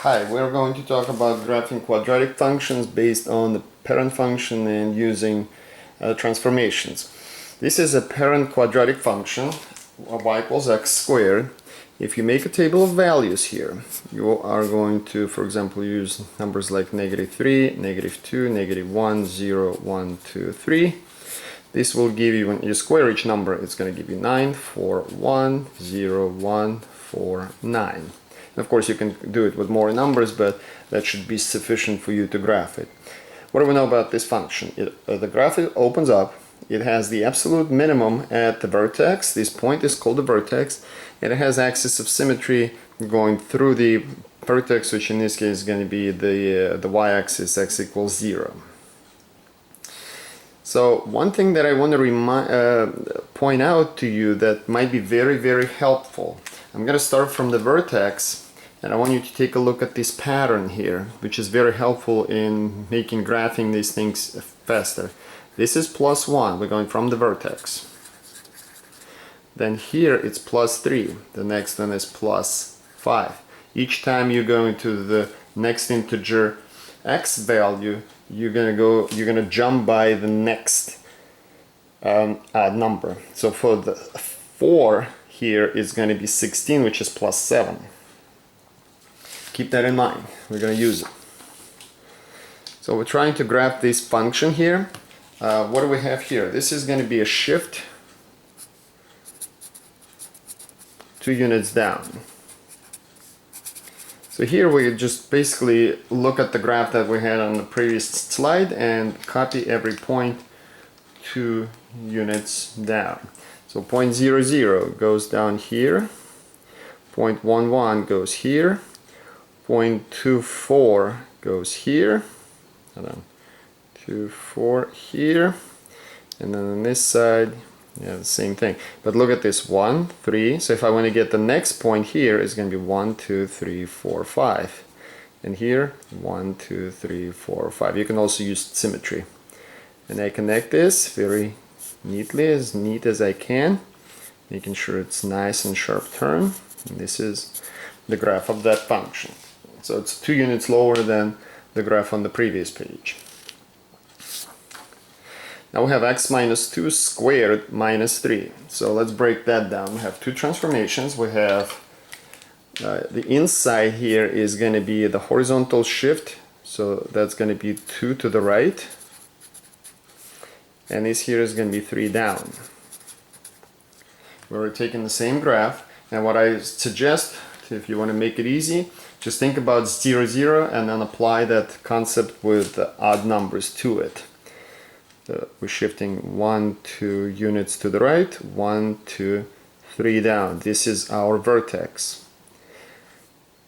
Hi, we're going to talk about graphing quadratic functions based on the parent function and using transformations. This is a parent quadratic function, y equals x squared. If you make a table of values here, you are going to, for example, use numbers like -3, -2, -1, 0, 1, 2, 3. This will give you, when you square each number, it's going to give you 9, 4, 1, 0, 1, 4, 9. Of course, you can do it with more numbers, but that should be sufficient for you to graph it. What do we know about this function? The graph opens up. It has the absolute minimum at the vertex. This point is called the vertex. And it has axis of symmetry going through the vertex, which in this case is going to be the y-axis, x equals 0. So one thing that I want to point out to you that might be very, very helpful. I'm going to start from the vertex, and I want you to take a look at this pattern here, which is very helpful in making graphing these things faster. This is +1, we're going from the vertex. Then here it's +3, the next one is +5. Each time you're going to the next integer x value, you're gonna jump by the next odd number. So for the 4 here is going to be 16, which is +7. Keep that in mind. We're going to use it. So we're trying to graph this function here. What do we have here? This is going to be a shift 2 units down. So here we just basically look at the graph that we had on the previous slide and copy every point 2 units down. So 0.00 goes down here, 0.11 goes here, 0.24 goes here, and then 24 here, and then on this side, yeah, the same thing. But look at this, 1, 3. So if I want to get the next point here, it's going to be 1, 2, 3, 4, 5. And here, 1, 2, 3, 4, 5. You can also use symmetry. And I connect this very neatly, as neat as I can, making sure it's nice and sharp turn. And this is the graph of that function. So it's 2 units lower than the graph on the previous page. Now we have x minus 2 squared minus 3. So let's break that down. We have two transformations. We have the inside here is going to be the horizontal shift. So that's going to be 2 to the right. And this here is going to be 3 down. We're taking the same graph, and what I suggest, if you want to make it easy, just think about 0, 0 and then apply that concept with odd numbers to it. We're shifting 1, 2 units to the right, 1, 2, 3 down. This is our vertex.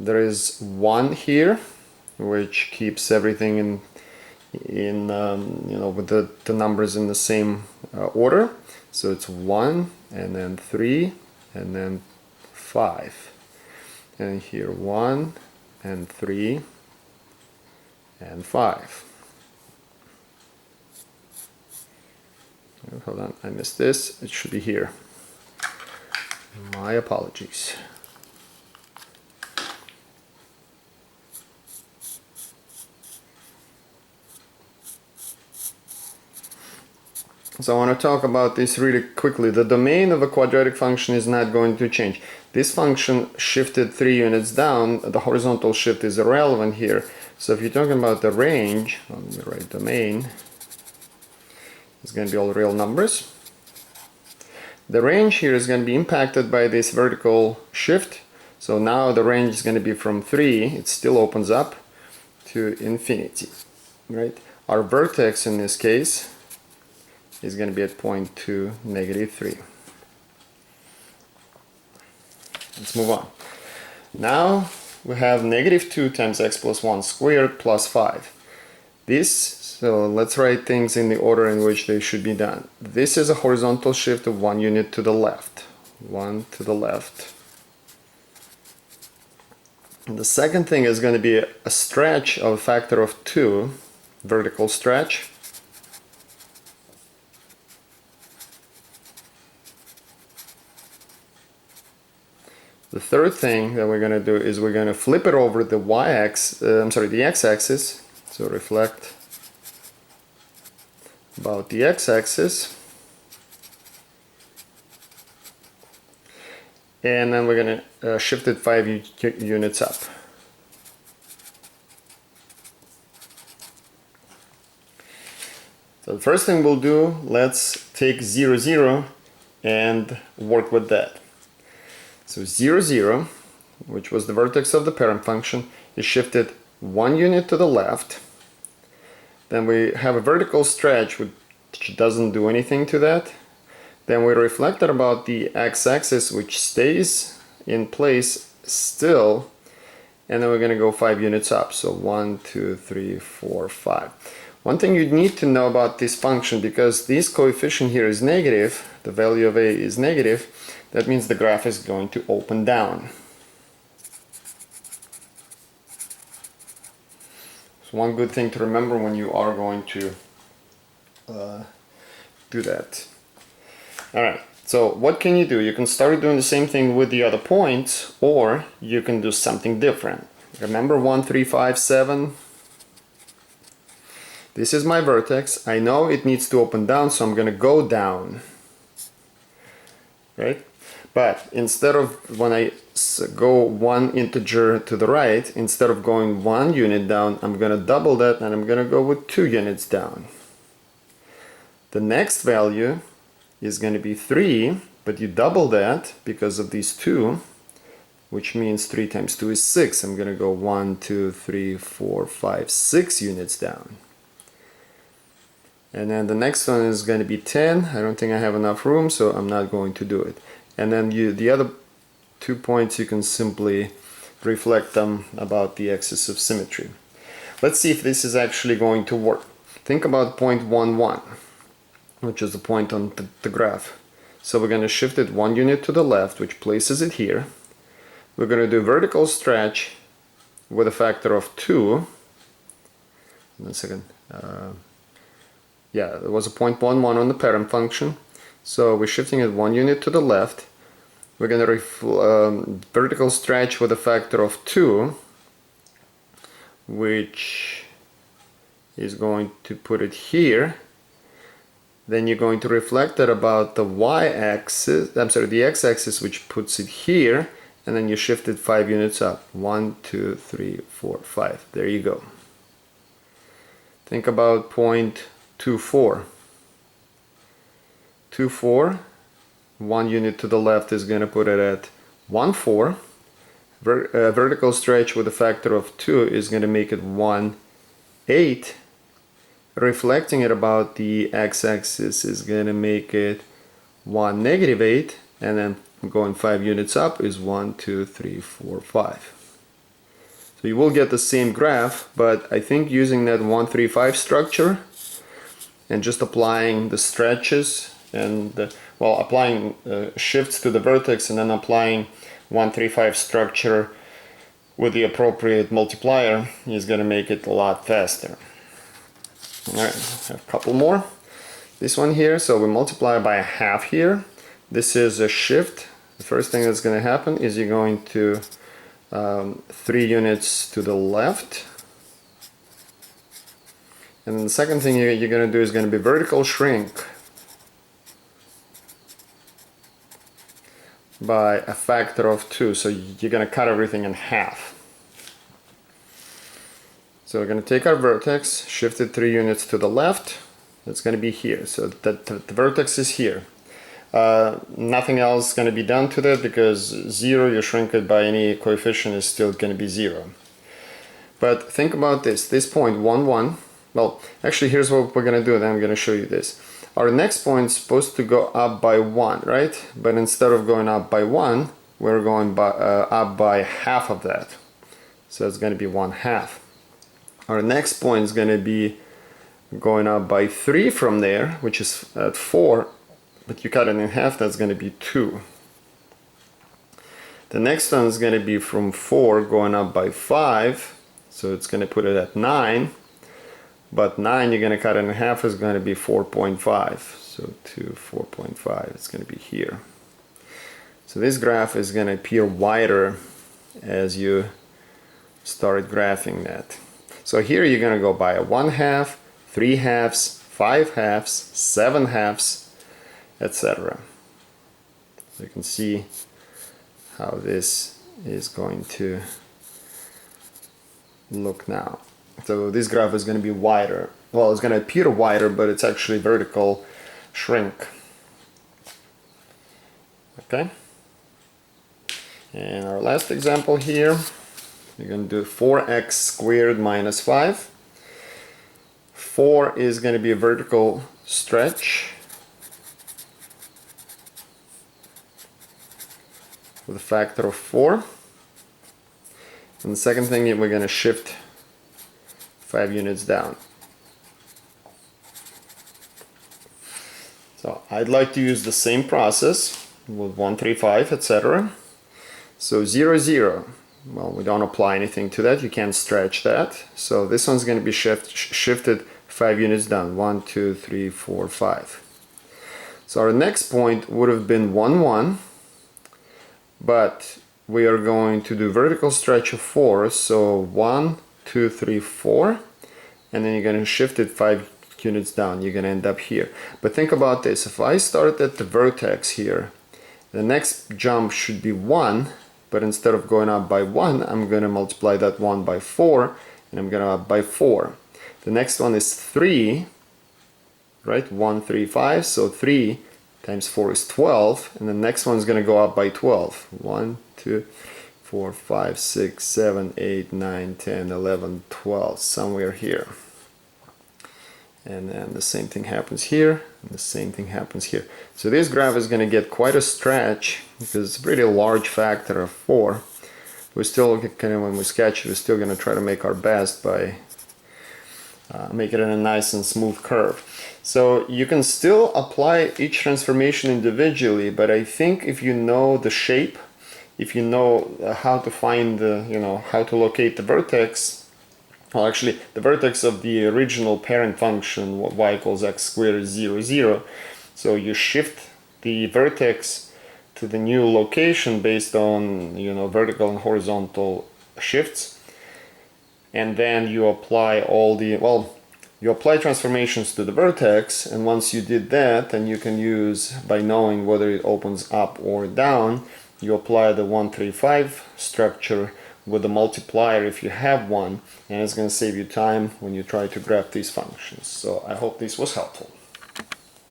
There is 1 here, which keeps everything in with the numbers in the same order. So it's 1 and then 3 and then 5. And here 1 and 3 and 5. Oh, hold on, I missed this. It should be here. My apologies. So I want to talk about this really quickly. The domain of a quadratic function is not going to change. This function shifted 3 units down. The horizontal shift is irrelevant here. So if you're talking about the range, let me write domain, it's going to be all real numbers. The range here is going to be impacted by this vertical shift. So now the range is going to be from 3, it still opens up, to infinity, right? Our vertex in this case is going to be at point 2, -3. Let's move on. Now we have -2 times x plus 1 squared plus 5. So let's write things in the order in which they should be done. This is a horizontal shift of 1 unit to the left. 1 to the left. And the second thing is going to be a stretch of a factor of 2, vertical stretch. The third thing that we're going to do is we're going to flip it over the the x-axis. So reflect about the x-axis. And then we're going to shift it 5 units up. So the first thing we'll do, let's take 0, 0 and work with that. So 0, 0, which was the vertex of the parent function, is shifted 1 unit to the left. Then we have a vertical stretch which doesn't do anything to that. Then we reflect it about the x-axis, which stays in place still. And then we're going to go 5 units up. So 1, 2, 3, 4, 5. One thing you need to know about this function, because this coefficient here is negative, the value of a is negative, that means the graph is going to open down. So one good thing to remember when you are going to do that. Alright, so what can you do? You can start doing the same thing with the other points, or you can do something different. Remember 1, 3, 5, 7? This is my vertex. I know it needs to open down, so I'm going to go down. Right? But instead of, when I go 1 integer to the right, instead of going 1 unit down, I'm going to double that and I'm going to go with 2 units down. The next value is going to be 3, but you double that because of these 2, which means 3 times 2 is 6. I'm going to go 1, 2, 3, 4, 5, 6 units down. And then the next one is going to be 10. I don't think I have enough room, so I'm not going to do it. And then the other 2 points, you can simply reflect them about the axis of symmetry. Let's see if this is actually going to work. Think about point 1, 1, which is the point on the graph. So we're going to shift it 1 unit to the left, which places it here. We're going to do vertical stretch with a factor of 2. 1 second. Yeah, there was a 0.11 on the parent function. So we're shifting it 1 unit to the left. We're going to vertical stretch with a factor of 2, which is going to put it here. Then you're going to reflect it about the y-axis, the x-axis, which puts it here. And then you shift it 5 units up. 1, 2, 3, 4, 5. There you go. Think about point 2, 4. 2, 4. 1 unit to the left is going to put it at 1, 4. Vertical stretch with a factor of 2 is going to make it 1, 8. Reflecting it about the x-axis is going to make it 1, negative 8. And then going 5 units up is 1, 2, 3, 4, 5. So you will get the same graph, but I think using that 1, 3, 5 structure and just applying the stretches and applying shifts to the vertex and then applying 1, 3, 5 structure with the appropriate multiplier is going to make it a lot faster. Alright, have a couple more. This one here, so we multiply by a half here. This is a shift. The first thing that's going to happen is you're going to 3 units to the left. And then the second thing you're going to do is going to be vertical shrink by a factor of 2. So you're going to cut everything in half. So we're going to take our vertex, shift it 3 units to the left. It's going to be here. So the vertex is here. Nothing else is going to be done to that because 0, you shrink it by any coefficient, is still going to be 0. But think about this. This point 1, 1. Well, actually, here's what we're going to do, and I'm going to show you this. Our next point is supposed to go up by 1, right? But instead of going up by 1, we're going up by half of that. So it's going to be 1/2. Our next point is going to be going up by 3 from there, which is at 4. But you cut it in half, that's going to be 2. The next one is going to be from 4 going up by 5. So it's going to put it at 9. But 9, you're going to cut it in half, is going to be 4.5. So 2, 4.5, it's going to be here. So this graph is going to appear wider as you start graphing that. So here you're going to go by a 1/2, 3/2, 5/2, 7/2, etc. So you can see how this is going to look now. So this graph is going to be wider. Well, it's going to appear wider, but it's actually vertical shrink. Okay. And our last example here, we're going to do 4x squared minus 5. 4 is going to be a vertical stretch with a factor of 4. And the second thing is we're going to shift 5 units down. So I'd like to use the same process with 1, 3, 5, etc. So 0, 0. Well, we don't apply anything to that. You can't stretch that. So this one's going to be shifted 5 units down. 1, 2, 3, 4, 5. So our next point would have been 1, 1. But we are going to do vertical stretch of 4. So 1, 2, 3, 4. And then you're going to shift it 5 units down. You're going to end up here. But think about this. If I start at the vertex here, the next jump should be 1. But instead of going up by 1, I'm going to multiply that 1 by 4, and I'm going to up by 4. The next one is 3, right? 1, 3, 5, so 3 times 4 is 12, and the next one is going to go up by 12. 1, 2, 4, 5, 6, 7, 8, 9, 10, 11, 12, somewhere here. And then the same thing happens here, and the same thing happens here. So this graph is going to get quite a stretch because it's a pretty large factor of 4. We're still kind of, when we sketch it, we're still going to try to make our best by making it a nice and smooth curve. So you can still apply each transformation individually, but I think if you know the shape, if you know how to find the, how to locate the vertex. Well, actually, the vertex of the original parent function, y equals x squared, is 0, 0. So you shift the vertex to the new location based on, vertical and horizontal shifts. And then you apply you apply transformations to the vertex. And once you did that, then you can use, by knowing whether it opens up or down, you apply the 1, 3, 5 structure with a multiplier if you have one, and it's going to save you time when you try to graph these functions. So I hope this was helpful.